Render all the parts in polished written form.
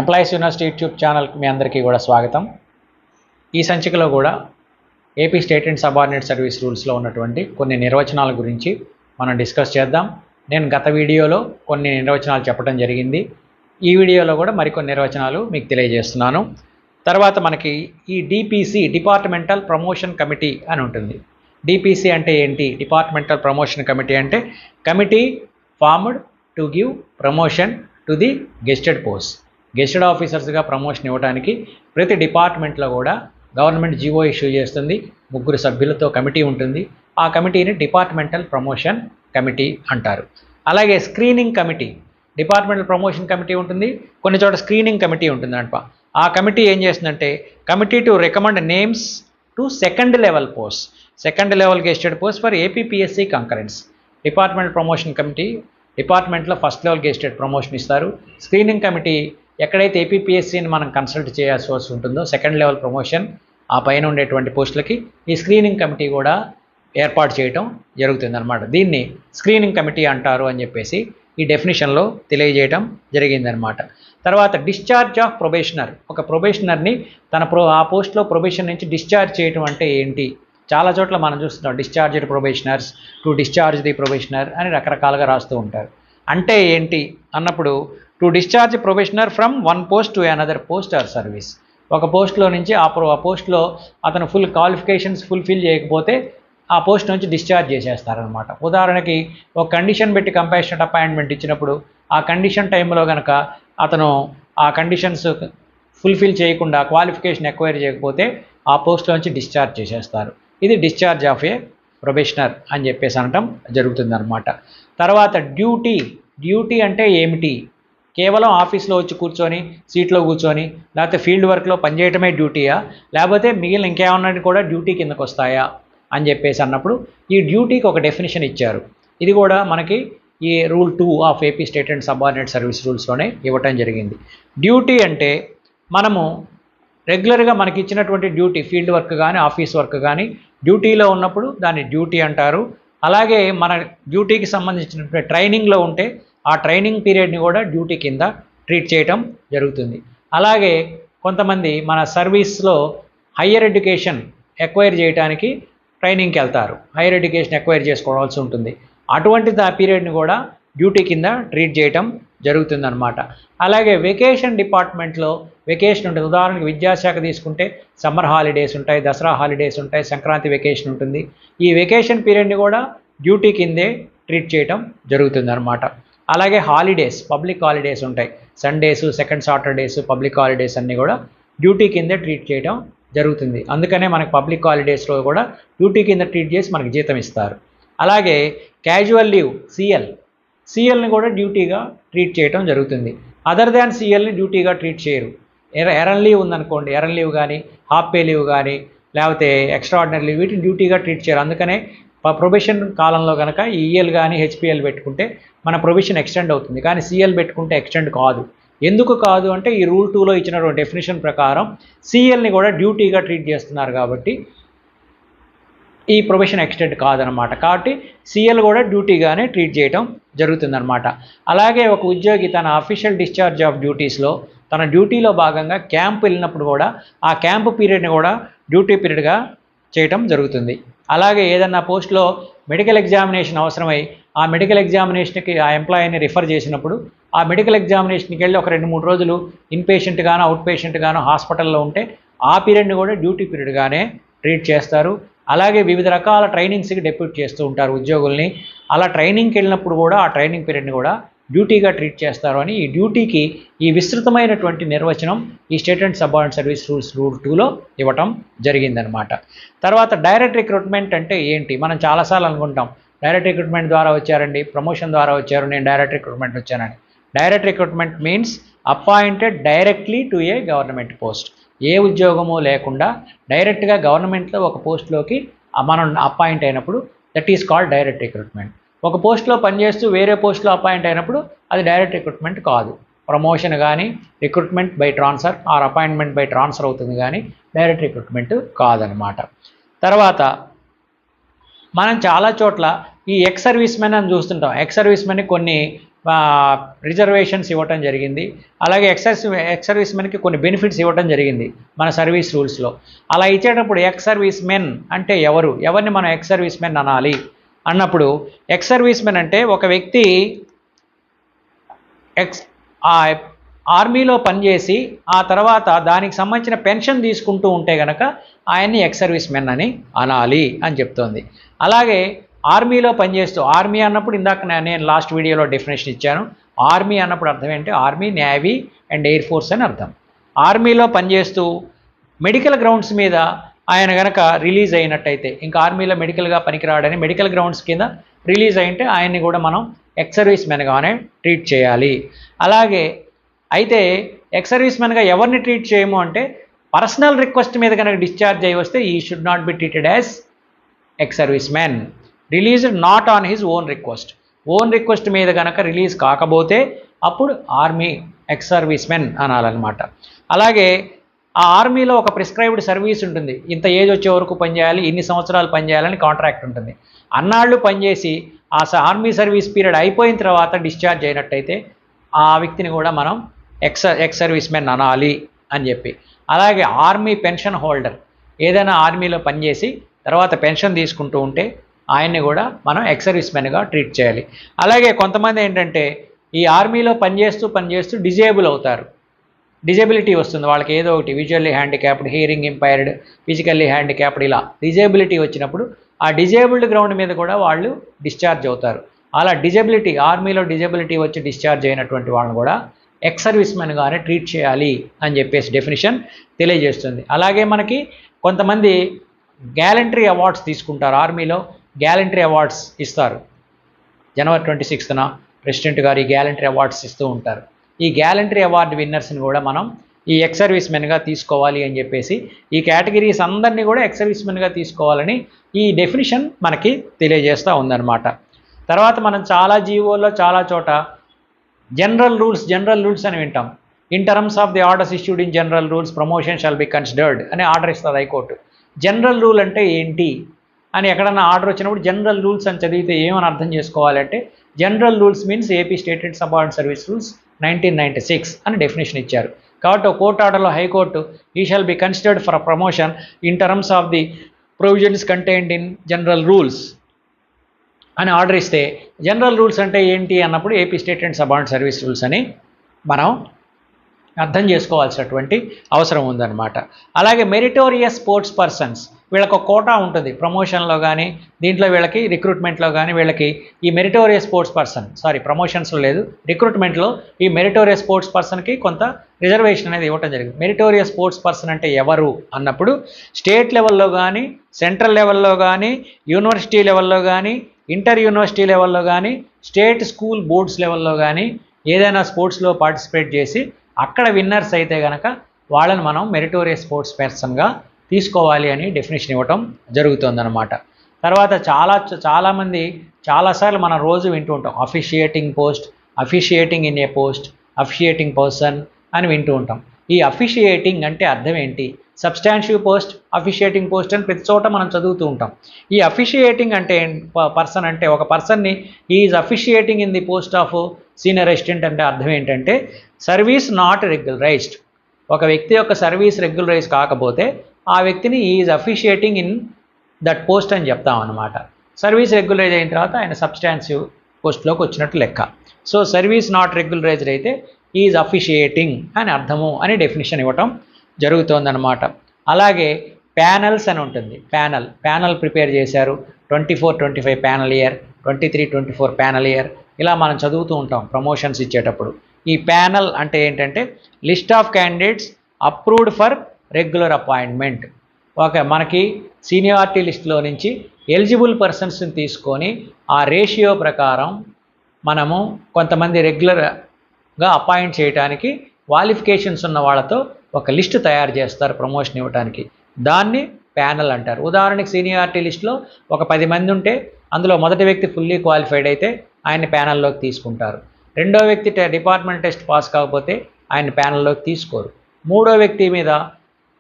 Employees university YouTube ఛానల్కి మీ అందరికీ కూడా స్వాగతం. ఈ సంచికలో కూడా AP state and subordinate service రూల్స్లో ఉన్నటువంటి కొన్ని నిర్వచనాల గురించి మనం డిస్కస్ చేద్దాం. నేను గత వీడియోలో కొన్ని నిర్వచనాలు చెప్పడం జరిగింది. ఈ వీడియోలో కూడా మరికొన్ని నిర్వచనాలు మీకు తెలియజేస్తున్నాను. తర్వాత మనకి ఈ డిపిసి డిపార్ట్మెంటల్ ప్రమోషన్ కమిటీ అని ఉంటుంది. డిపిసి అంటే ఏంటి? డిపార్ట్మెంటల్ ప్రమోషన్ కమిటీ అంటే committee formed to give promotion to the gazetted post. Gazetted ఆఫీసర్స్గా ప్రమోషన్ ఇవ్వడానికి ప్రతి డిపార్ట్మెంట్లో కూడా గవర్నమెంట్ జీవో ఇష్యూ చేస్తుంది. 3 సభ్యులతో కమిటీ ఉంటుంది. ఆ కమిటీని డిపార్ట్మెంటల్ ప్రమోషన్ కమిటీ అంటారు. అలాగే screening committee, departmental promotion committee ఉంటుంది, కొన్ని చోట స్క్రీనింగ్ కమిటీ ఉంటుంది అంట. ఆ కమిటీ ఏం చేస్తుందంటే committee to recommend names to second level post, second level గెస్టెడ్ post for APPSC concurrence. Departmental promotion committee డిపార్ట్మెంట్లో ఫస్ట్ లెవెల్ గెస్టెడ్ ప్రమోషన్ ఇస్తారు. స్క్రీనింగ్ కమిటీ ఎక్కడైతే ఏపీపీఎస్సీని మనం కన్సల్ట్ చేయాల్సి ఉంటుందో సెకండ్ లెవెల్ ప్రమోషన్ ఆ పైన ఉండేటువంటి పోస్టులకి ఈ స్క్రీనింగ్ కమిటీ కూడా ఏర్పాటు చేయటం జరుగుతుందన్నమాట. దీన్ని స్క్రీనింగ్ కమిటీ అంటారు అని చెప్పేసి ఈ డెఫినేషన్లో తెలియజేయటం జరిగిందనమాట. తర్వాత డిశ్చార్జ్ ఆఫ్ ప్రొబేషనర్, ఒక ప్రొబేషనర్ని ఆ పోస్ట్లో ప్రొబేషన్ నుంచి డిశ్చార్జ్ చేయటం అంటే ఏంటి? చాలా చోట్ల మనం చూస్తున్నాం discharged probationers, to discharge the probationer అని రకరకాలుగా రాస్తూ ఉంటారు. అంటే ఏంటి అన్నప్పుడు to discharge probationer from one post to another post or service. ఒక పోస్ట్లో నుంచి ఆ పోస్ట్లో అతను ఫుల్ క్వాలిఫికేషన్స్ ఫుల్ఫిల్ చేయకపోతే ఆ పోస్ట్ నుంచి డిశ్చార్జ్ చేసేస్తారనమాట. ఉదాహరణకి ఒక కండిషన్ పెట్టి కంపాషనెట్ అపాయింట్మెంట్ ఇచ్చినప్పుడు ఆ కండిషన్ టైంలో కనుక అతను ఆ కండిషన్స్ ఫుల్ఫిల్ చేయకుండా క్వాలిఫికేషన్ ఎక్వైర్ చేయకపోతే ఆ పోస్ట్లో నుంచి డిశ్చార్జ్ చేసేస్తారు. ఇది డిశ్చార్జ్ ఆఫ్ ఏ ప్రొబేషనర్ అని చెప్పేసి అనటం జరుగుతుందన్నమాట. తర్వాత డ్యూటీ, డ్యూటీ అంటే ఏమిటి? కేవలం ఆఫీస్లో వచ్చి కూర్చొని సీట్లో కూర్చొని లేకపోతే ఫీల్డ్ వర్క్లో పనిచేయటమే డ్యూటీయా, లేకపోతే మిగిలిన ఇంకేమన్నా కూడా డ్యూటీ కిందకు వస్తాయా అని చెప్పేసి అన్నప్పుడు ఈ డ్యూటీకి ఒక డెఫినేషన్ ఇచ్చారు. ఇది కూడా మనకి ఈ rule 2 of AP state and subordinate service రూల్స్లోనే ఇవ్వటం జరిగింది. డ్యూటీ అంటే మనము రెగ్యులర్గా మనకి ఇచ్చినటువంటి డ్యూటీ, ఫీల్డ్ వర్క్ కానీ ఆఫీస్ వర్క్ కానీ డ్యూటీలో ఉన్నప్పుడు దాన్ని డ్యూటీ అంటారు. అలాగే మన డ్యూటీకి సంబంధించినటువంటి ట్రైనింగ్లో ఉంటే ఆ ట్రైనింగ్ పీరియడ్ని కూడా డ్యూటీ కింద ట్రీట్ చేయటం జరుగుతుంది. అలాగే కొంతమంది మన సర్వీస్లో హయ్యర్ ఎడ్యుకేషన్ ఎక్వైర్ చేయడానికి ట్రైనింగ్కి వెళ్తారు, హైయర్ ఎడ్యుకేషన్ ఎక్వైర్ చేసుకోవాల్సి ఉంటుంది. అటువంటి ఆ పీరియడ్ని కూడా డ్యూటీ కింద ట్రీట్ చేయటం జరుగుతుందన్నమాట. అలాగే వెకేషన్ డిపార్ట్మెంట్లో వెకేషన్ ఉంటుంది. ఉదాహరణకి విద్యాశాఖ తీసుకుంటే సమ్మర్ హాలిడేస్ ఉంటాయి, దసరా హాలిడేస్ ఉంటాయి, సంక్రాంతి వెకేషన్ ఉంటుంది. ఈ వెకేషన్ పీరియడ్ని కూడా డ్యూటీ కిందే ట్రీట్ చేయటం జరుగుతుందన్నమాట. అలాగే హాలిడేస్, పబ్లిక్ హాలిడేస్ ఉంటాయి, Sundays, second Saturdays, public holidays అన్నీ కూడా డ్యూటీ కిందే ట్రీట్ చేయడం జరుగుతుంది. అందుకనే మనకి పబ్లిక్ హాలిడేస్లో కూడా డ్యూటీ కింద ట్రీట్ చేసి మనకి జీతం ఇస్తారు. అలాగే క్యాజువల్ లీవ్ సిఎల్ని కూడా డ్యూటీగా ట్రీట్ చేయడం జరుగుతుంది. అదర్ దాన్ సిఎల్ని డ్యూటీగా ట్రీట్ చేయరు. ఎరన్ లీవ్ ఉందనుకోండి, ఎరన్ లీవ్ కానీ హాఫ్ పే లీవ్ కానీ లేకపోతే ఎక్స్ట్రాఆర్డినరీ లీవ్ వీటిని డ్యూటీగా ట్రీట్ చేయరు. అందుకనే ప్రొబేషన్ కాలంలో కనుక ఈ ఈఎల్ కానీ హెచ్పిఎల్ పెట్టుకుంటే మన ప్రొబేషన్ ఎక్స్టెండ్ అవుతుంది, కానీ సిఎల్ పెట్టుకుంటే ఎక్స్టెండ్ కాదు. ఎందుకు కాదు అంటే ఈ రూల్ 2లో ఇచ్చినటువంటి డెఫినేషన్ ప్రకారం సిఎల్ని కూడా డ్యూటీగా ట్రీట్ చేస్తున్నారు కాబట్టి ఈ ప్రొబేషన్ ఎక్స్టెండ్ కాదనమాట. కాబట్టి సిఎల్ కూడా డ్యూటీగానే ట్రీట్ చేయడం జరుగుతుందన్నమాట. అలాగే ఒక ఉద్యోగి తన అఫీషియల్ డిశ్చార్జ్ ఆఫ్ డ్యూటీస్లో తన డ్యూటీలో భాగంగా క్యాంప్ వెళ్ళినప్పుడు కూడా ఆ క్యాంపు పీరియడ్ని కూడా డ్యూటీ పీరియడ్గా చేయటం జరుగుతుంది. అలాగే ఏదన్నా పోస్ట్లో మెడికల్ ఎగ్జామినేషన్ అవసరమై ఆ మెడికల్ ఎగ్జామినేషన్కి ఆ ఎంప్లాయీని రిఫర్ చేసినప్పుడు ఆ మెడికల్ ఎగ్జామినేషన్కి వెళ్ళి ఒక 2-3 రోజులు ఇన్పేషెంట్ గానో అవుట్ పేషెంట్ గానో హాస్పిటల్లో ఉంటే ఆ పీరియడ్ని కూడా డ్యూటీ పీరియడ్గానే ట్రీట్ చేస్తారు. అలాగే వివిధ రకాల ట్రైనింగ్స్కి డెప్యూట్ చేస్తూ ఉంటారు ఉద్యోగుల్ని. అలా ట్రైనింగ్కి వెళ్ళినప్పుడు కూడా ఆ ట్రైనింగ్ పీరియడ్ని కూడా డ్యూటీగా ట్రీట్ చేస్తారు అని ఈ డ్యూటీకి ఈ విస్తృతమైనటువంటి నిర్వచనం ఈ state and subordinate service rules rule 2లో ఇవ్వటం జరిగిందనమాట. తర్వాత డైరెక్ట్ రిక్రూట్మెంట్ అంటే ఏంటి? మనం చాలాసార్లు అనుకుంటాం డైరెక్ట్ రిక్రూట్మెంట్ ద్వారా వచ్చారండి, ప్రమోషన్ ద్వారా వచ్చారు, నేను డైరెక్ట్ రిక్రూట్మెంట్ వచ్చానని. Direct recruitment means appointed directly to a government post. ఏ ఉద్యోగమో లేకుండా డైరెక్ట్గా గవర్నమెంట్లో ఒక పోస్ట్లోకి మనం అపాయింట్ అయినప్పుడు that is called direct recruitment. ఒక పోస్ట్లో పనిచేస్తూ వేరే పోస్ట్లో అపాయింట్ అయినప్పుడు అది డైరెక్ట్ రిక్రూట్మెంట్ కాదు. ప్రమోషన్ కానీ recruitment by transfer or appointment by transfer అవుతుంది కానీ డైరెక్ట్ రిక్రూట్మెంట్ కాదనమాట. తర్వాత మనం చాలా చోట్ల ఈ ఎక్స్ సర్వీస్ మెన్ అని చూస్తుంటాం. ఎక్స్ సర్వీస్ మెన్కి కొన్ని రిజర్వేషన్స్ ఇవ్వటం జరిగింది. అలాగే ఎక్స్ సర్వీస్ మెన్కి కొన్ని బెనిఫిట్స్ ఇవ్వటం జరిగింది మన సర్వీస్ రూల్స్లో. అలా ఇచ్చేటప్పుడు ఎక్స్ సర్వీస్ మెన్ అంటే ఎవరిని మనం ఎక్స్ సర్వీస్ మెన్ అనాలి అన్నప్పుడు, ఎక్స్ సర్వీస్ మెన్ అంటే ఒక వ్యక్తి ఆర్మీలో పనిచేసి ఆ తర్వాత దానికి సంబంధించిన పెన్షన్ తీసుకుంటూ ఉంటే కనుక ఆయన్ని ఎక్స్ సర్వీస్ మెన్ అని అనాలి అని చెప్తోంది. అలాగే ఆర్మీలో పనిచేస్తూ, ఆర్మీ అన్నప్పుడు ఇందాక నేను లాస్ట్ వీడియోలో డెఫినేషన్ ఇచ్చాను. ఆర్మీ అన్నప్పుడు అర్థం ఏంటి? Army, navy and air force అని అర్థం. ఆర్మీలో పనిచేస్తూ మెడికల్ గ్రౌండ్స్ మీద ఆయన కనుక రిలీజ్ అయినట్టయితే, ఇంకా ఆర్మీలో మెడికల్గా పనికిరాడని మెడికల్ గ్రౌండ్స్ కింద రిలీజ్ అయింటే ఆయన్ని కూడా మనం ఎక్స్ సర్వీస్ మెన్గానే ట్రీట్ చేయాలి. అలాగే అయితే ఎక్స్ సర్వీస్ మెన్గా ఎవరిని ట్రీట్ చేయము అంటే, పర్సనల్ రిక్వెస్ట్ మీద కనుక డిశ్చార్జ్ అయ్యి వస్తే ఈ should not be treated as ex service men. Released not on his own request. Own request మీద కనుక రిలీజ్ కాకపోతే అప్పుడు ఆర్మీ ఎక్స్ సర్వీస్ మెన్ అనాలన్నమాట. అలాగే ఆ ఆర్మీలో ఒక ప్రిస్క్రైబ్డ్ సర్వీస్ ఉంటుంది. ఇంత ఏజ్ వచ్చే వరకు పనిచేయాలి, ఇన్ని సంవత్సరాలు పనిచేయాలని కాంట్రాక్ట్ ఉంటుంది. అన్నాళ్ళు పనిచేసి ఆ ఆర్మీ సర్వీస్ పీరియడ్ అయిపోయిన తర్వాత డిశ్చార్జ్ అయినట్టయితే ఆ వ్యక్తిని కూడా మనం ఎక్స్ సర్వీస్ మెన్ అనాలి అని చెప్పి. అలాగే ఆర్మీ పెన్షన్ హోల్డర్, ఏదైనా ఆర్మీలో పనిచేసి తర్వాత పెన్షన్ తీసుకుంటూ ఉంటే ఆయన్ని కూడా మనం ఎక్స్ సర్వీస్ మెన్గా ట్రీట్ చేయాలి. అలాగే కొంతమంది ఏంటంటే ఈ ఆర్మీలో పనిచేస్తూ డిజేబుల్ అవుతారు. డిజేబిలిటీ వస్తుంది వాళ్ళకి, ఏదో ఒకటి visually handicapped, hearing impaired, physically handicapped, ఇలా డిజేబిలిటీ వచ్చినప్పుడు ఆ డిజేబుల్డ్ గ్రౌండ్ మీద కూడా వాళ్ళు డిశ్చార్జ్ అవుతారు. అలా డిజేబిలిటీ, ఆర్మీలో డిజేబిలిటీ వచ్చి డిశ్చార్జ్ అయినటువంటి వాళ్ళని కూడా ఎక్స్ సర్వీస్ మెన్గానే ట్రీట్ చేయాలి అని చెప్పేసి డెఫినిషన్ తెలియజేస్తుంది. అలాగే మనకి కొంతమంది గ్యాలంటరీ అవార్డ్స్ తీసుకుంటారు. ఆర్మీలో గ్యాలంటరీ అవార్డ్స్ ఇస్తారు. జనవరి 26న ప్రెసిడెంట్ గారు ఈ గ్యాలంటరీ అవార్డ్స్ ఇస్తూ ఉంటారు. ఈ గ్యాలంటరీ అవార్డు విన్నర్స్ని కూడా మనం ఈ ఎక్స్ సర్వీస్ మెన్గా తీసుకోవాలి అని చెప్పేసి, ఈ కేటగిరీస్ అందరినీ కూడా ఎక్స్ సర్వీస్ మెన్గా తీసుకోవాలని ఈ డెఫినిషన్ మనకి తెలియజేస్తూ ఉందన్నమాట. తర్వాత మనం చాలా జీవోల్లో చాలా చోట జనరల్ రూల్స్ అని వింటాం. In terms of the orders issued in general rules promotion shall be considered అని ఆర్డర్ ఇస్తుంది హైకోర్టు. జనరల్ రూల్ అంటే ఏంటి అని ఎక్కడన్నా ఆర్డర్ వచ్చినప్పుడు జనరల్ రూల్స్ అని చదివితే ఏమని అర్థం చేసుకోవాలంటే, general rules means AP state and subordinate service rules 1996 అని డెఫినేషన్ ఇచ్చారు. కాబట్టి ఒక కోర్టు ఆర్డర్లో హైకోర్టు ఈ shall be considered for promotion in terms of the provisions contained in general rules అని ఆర్డర్ ఇస్తే, జనరల్ రూల్స్ అంటే ఏంటి అన్నప్పుడు AP state and subordinate service rules అని మనం అర్థం చేసుకోవాల్సినటువంటి అవసరం ఉందన్నమాట. అలాగే మెరిటోరియస్ స్పోర్ట్స్ పర్సన్స్, వీళ్ళకి ఒక కోటా ఉంటుంది ప్రమోషన్లో కానీ దీంట్లో, వీళ్ళకి రిక్రూట్మెంట్లో కానీ వీళ్ళకి ఈ మెరిటోరియస్ స్పోర్ట్స్ పర్సన్, ప్రమోషన్స్లో లేదు, రిక్రూట్మెంట్లో ఈ మెరిటోరియస్ స్పోర్ట్స్ పర్సన్కి కొంత రిజర్వేషన్ అనేది ఇవ్వటం జరిగింది. మెరిటోరియస్ స్పోర్ట్స్ పర్సన్ అంటే ఎవరు అన్నప్పుడు, స్టేట్ లెవెల్లో కానీ, సెంట్రల్ లెవెల్లో కానీ, యూనివర్సిటీ లెవెల్లో కానీ, ఇంటర్ యూనివర్సిటీ లెవెల్లో కానీ, స్టేట్ స్కూల్ బోర్డ్స్ లెవెల్లో కానీ ఏదైనా స్పోర్ట్స్లో పార్టిసిపేట్ చేసి అక్కడ విన్నర్స్ అయితే కనుక వాళ్ళని మనం మెరిటోరియస్ స్పోర్ట్స్ పర్సన్గా తీసుకోవాలి అని డెఫినేషన్ ఇవ్వటం జరుగుతుందన్నమాట. తర్వాత చాలామంది చాలాసార్లు మనం రోజు వింటూ ఉంటాం officiating post, officiating in a post, officiating person అని వింటూ ఉంటాం. ఈ అఫిషియేటింగ్ అంటే అర్థం ఏంటి? సబ్స్టాన్షివ్ పోస్ట్, అఫిషియేటింగ్ పోస్ట్ అని ప్రతి చోట మనం చదువుతూ ఉంటాం. ఈ అఫిషియేటింగ్ అంటే పర్సన్ అంటే ఒక పర్సన్ని is officiating in the post of senior assistant అంటే అర్థం ఏంటంటే సర్వీస్ నాట్ రెగ్యులరైజ్డ్. ఒక వ్యక్తి యొక్క సర్వీస్ రెగ్యులరైజ్ కాకపోతే ఆ వ్యక్తిని is officiating in that post అని చెప్తాం అన్నమాట. సర్వీస్ రెగ్యులరైజ్ అయిన తర్వాత ఆయన సబ్స్టాన్సివ్ పోస్ట్లోకి వచ్చినట్టు లెక్క. సో సర్వీస్ నాట్ రెగ్యులరైజ్డ్ అయితే ఈజ్ అఫిషియేటింగ్ అని అర్థము అని డెఫినేషన్ ఇవ్వటం జరుగుతోందన్నమాట. అలాగే ప్యానల్స్ అని ఉంటుంది. ప్యానల్ ప్రిపేర్ చేశారు. 24-25 ప్యానల్ ఇయర్, 23-24 ప్యానల్ ఇయర్, ఇలా మనం చదువుతూ ఉంటాం ప్రమోషన్స్ ఇచ్చేటప్పుడు. ఈ ప్యానల్ అంటే ఏంటంటే list of candidates approved for regular appointment. మనకి సీనియారిటీ లిస్టులో నుంచి ఎలిజిబుల్ పర్సన్స్ని తీసుకొని ఆ రేషియో ప్రకారం మనము కొంతమంది రెగ్యులర్గా అపాయింట్ చేయడానికి క్వాలిఫికేషన్స్ ఉన్న వాళ్ళతో ఒక లిస్ట్ తయారు చేస్తారు ప్రమోషన్ ఇవ్వడానికి. దాన్ని ప్యానల్ అంటారు. ఉదాహరణకి సీనియారిటీ లిస్టులో ఒక 10 మంది ఉంటే అందులో మొదటి వ్యక్తి ఫుల్లీ క్వాలిఫైడ్ అయితే ఆయన్ని ప్యానల్లోకి తీసుకుంటారు. రెండో వ్యక్తి డిపార్ట్మెంట్ టెస్ట్ పాస్ కాకపోతే ఆయన్ని ప్యానల్లోకి తీసుకోరు. మూడో వ్యక్తి మీద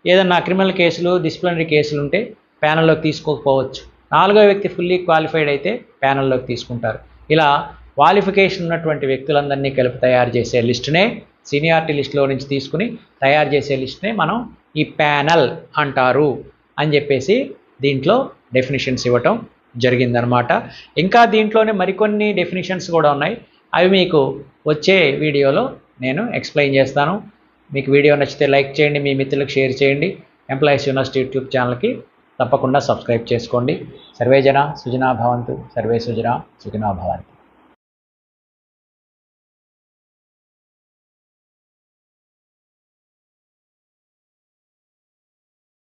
ఏదన్నా క్రిమినల్ కేసులు, డిసిప్లినరీ కేసులు ఉంటే ప్యానల్లోకి తీసుకోకపోవచ్చు. నాలుగో వ్యక్తి ఫుల్లీ క్వాలిఫైడ్ అయితే ప్యానెల్లోకి తీసుకుంటారు. ఇలా క్వాలిఫికేషన్ ఉన్నటువంటి వ్యక్తులందరినీ కలిపి తయారు చేసే లిస్టునే, సీనియారిటీ లిస్టులో నుంచి తీసుకుని తయారు చేసే లిస్టునే మనం ఈ ప్యానెల్ అంటారు అని చెప్పేసి దీంట్లో డెఫినిషన్స్ ఇవ్వటం జరిగిందనమాట. ఇంకా దీంట్లోనే మరికొన్ని డెఫినిషన్స్ కూడా ఉన్నాయి. అవి మీకు వచ్చే వీడియోలో నేను ఎక్స్ప్లెయిన్ చేస్తాను. మీకు వీడియో నచ్చితే లైక్ చేయండి, మీ మిత్రులకు షేర్ చేయండి. ఎంప్లాయీస్ యూనివర్సిటీ యూట్యూబ్ ఛానల్కి తప్పకుండా సబ్స్క్రైబ్ చేసుకోండి. సర్వే జన సుజనా భవంతు, సర్వే సుజనా సుఖినో భవంతు.